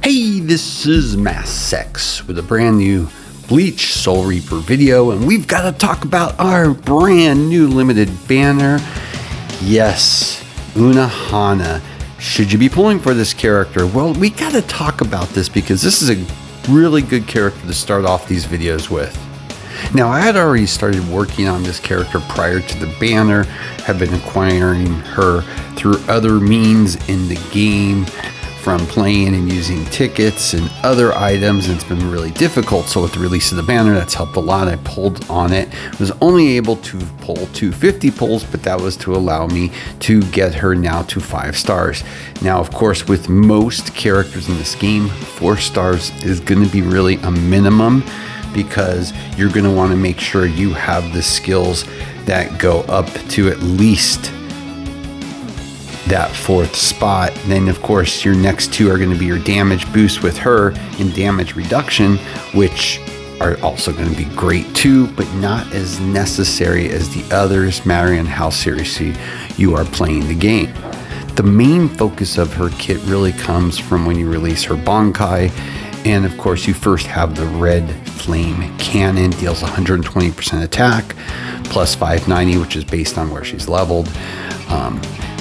Hey, this is Mass Sex with a brand new Bleach Soul Reaper video, and we've got to talk about our brand new limited banner. Yes, Unohana. Should you be pulling for this character? Well, we got to talk about this because this is a really good character to start off these videos with. Now, I had already started working on this character prior to the banner, have been acquiring her through other means in the game, from playing and using tickets and other items, and it's been really difficult. So with the release of the banner, that's helped a lot. I pulled on it. Was only able to pull 250 pulls, but that was to allow me to get her now to 5 stars. Now, of course, with most characters in this game, 4 stars is going to be really a minimum, because you're going to want to make sure you have the skills that go up to at least that 4th spot. Then of course your next 2 are going to be your damage boost with her and damage reduction, which are also going to be great too, but not as necessary as the others, mattering on how seriously you are playing the game. The main focus of her kit really comes from when you release her Bankai, and of course you first have the red flame cannon, deals 120% attack plus 590, which is based on where she's leveled,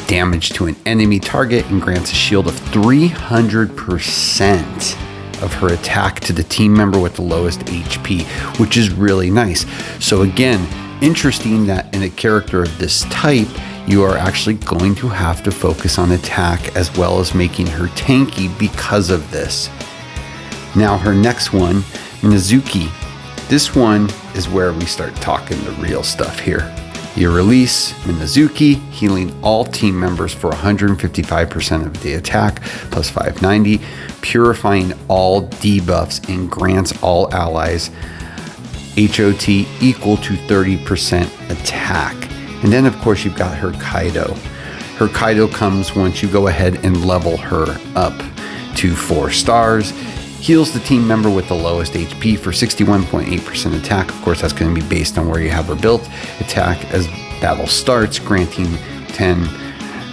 damage to an enemy target, and grants a shield of 300% of her attack to the team member with the lowest HP, which is really nice. So again, interesting that in a character of this type, you are actually going to have to focus on attack as well as making her tanky because of this. Now her next one, Mizuki. This one is where we start talking the real stuff here. You release Mizuki, healing all team members for 155% of the attack, plus 590, purifying all debuffs, and grants all allies HOT equal to 30% attack. And then of course you've got her Kaido. Her Kaido comes once you go ahead and level her up to 4 stars. Heals the team member with the lowest HP for 61.8% attack. Of course, that's going to be based on where you have her built. Attack as battle starts, granting 10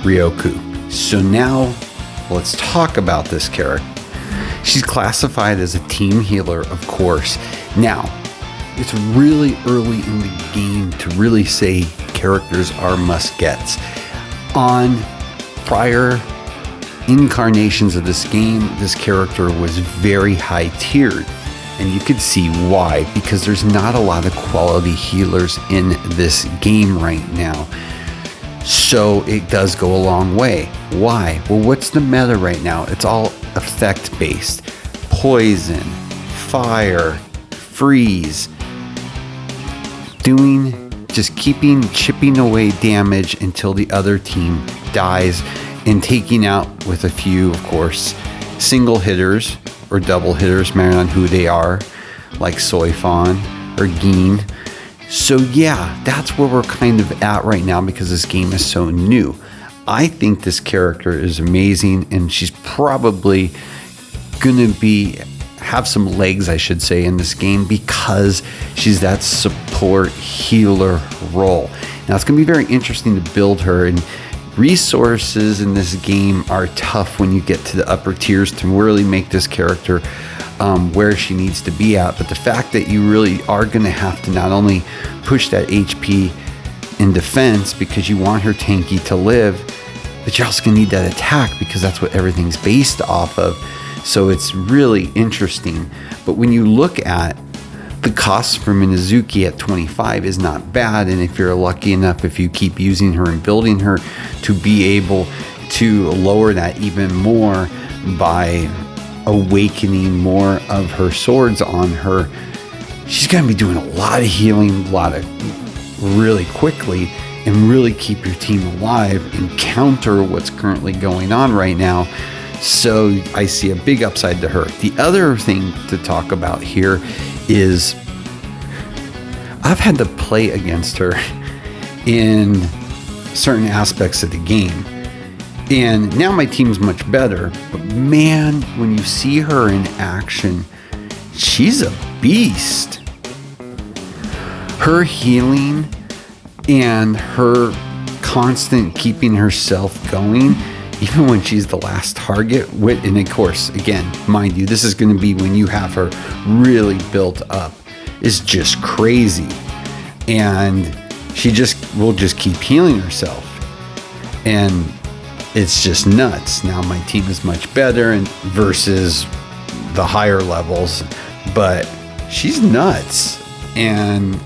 Ryoku. So now, let's talk about this character. She's classified as a team healer, of course. Now, it's really early in the game to really say characters are must-gets. On prior incarnations of this game, this character was very high tiered, and you could see why, because there's not a lot of quality healers in this game right now. So it does go a long way. Why? Well, what's the meta right now? It's all effect based. Poison, fire, freeze, chipping away damage until the other team dies, and taking out with a few, of course, single hitters or double hitters, mattering on who they are, like Soifon or Gin. So yeah, that's where we're kind of at right now because this game is so new. I think this character is amazing, and she's probably gonna have some legs, I should say, in this game, because she's that support healer role. Now it's gonna be very interesting to build her, and resources in this game are tough when you get to the upper tiers to really make this character where she needs to be at. But the fact that you really are going to have to not only push that HP in defense because you want her tanky to live, but you're also going to need that attack because that's what everything's based off of. So it's really interesting. But when you look at the cost for Mizuki at 25 is not bad, and if you're lucky enough, if you keep using her and building her, to be able to lower that even more by awakening more of her swords on her, she's going to be doing a lot of healing, really quickly, and really keep your team alive and counter what's currently going on right now. So I see a big upside to her. The other thing to talk about here is I've had to play against her in certain aspects of the game, and now my team's much better, but man, when you see her in action, she's a beast. Her healing and her constant keeping herself going even when she's the last target, and of course, again, mind you, this is going to be when you have her really built up, is just crazy. And she will just keep healing herself. And it's just nuts. Now my team is much better versus the higher levels, but she's nuts. And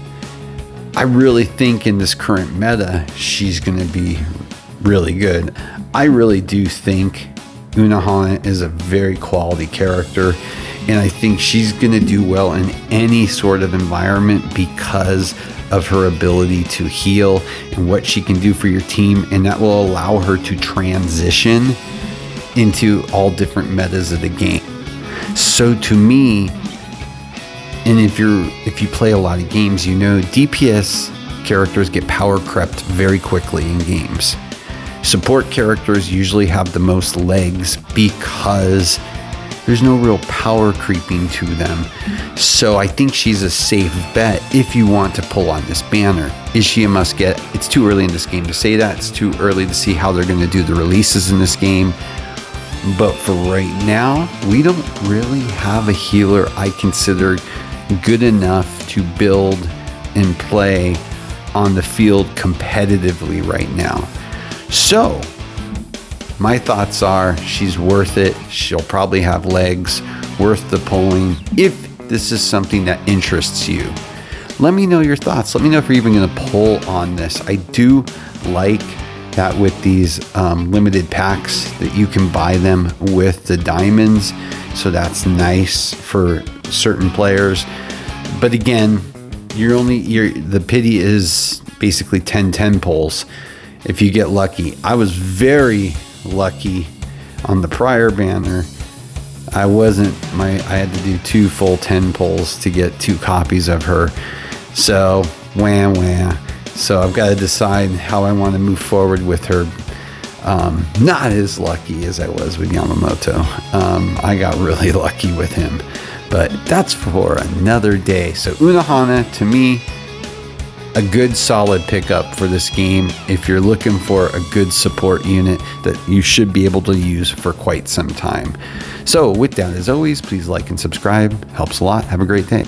I really think in this current meta, she's going to be really good. I really do think Unohana is a very quality character, and I think she's going to do well in any sort of environment because of her ability to heal and what she can do for your team, and that will allow her to transition into all different metas of the game. So to me, and if you play a lot of games, you know DPS characters get power crept very quickly in games. Support characters usually have the most legs because there's no real power creeping to them. So I think she's a safe bet if you want to pull on this banner. Is she a must get? It's too early in this game to say that. It's too early to see how they're going to do the releases in this game. But for right now, we don't really have a healer I consider good enough to build and play on the field competitively right now. So my thoughts are she's worth it. She'll probably have legs, worth the pulling if this is something that interests you. Let me know your thoughts. Let me know if you're even going to pull on this. I do like that with these limited packs that you can buy them with the diamonds. So that's nice for certain players. But again, the pity is basically 10-10 pulls if you get lucky. I was very lucky on the prior banner. I had to do 2 full 10 pulls to get 2 copies of her. So wham. So I've got to decide how I want to move forward with her. Not as lucky as I was with Yamamoto. I got really lucky with him, but that's for another day. So Unohana, to me, a good solid pickup for this game if you're looking for a good support unit that you should be able to use for quite some time. So with that, as always, please like and subscribe. Helps a lot. Have a great day.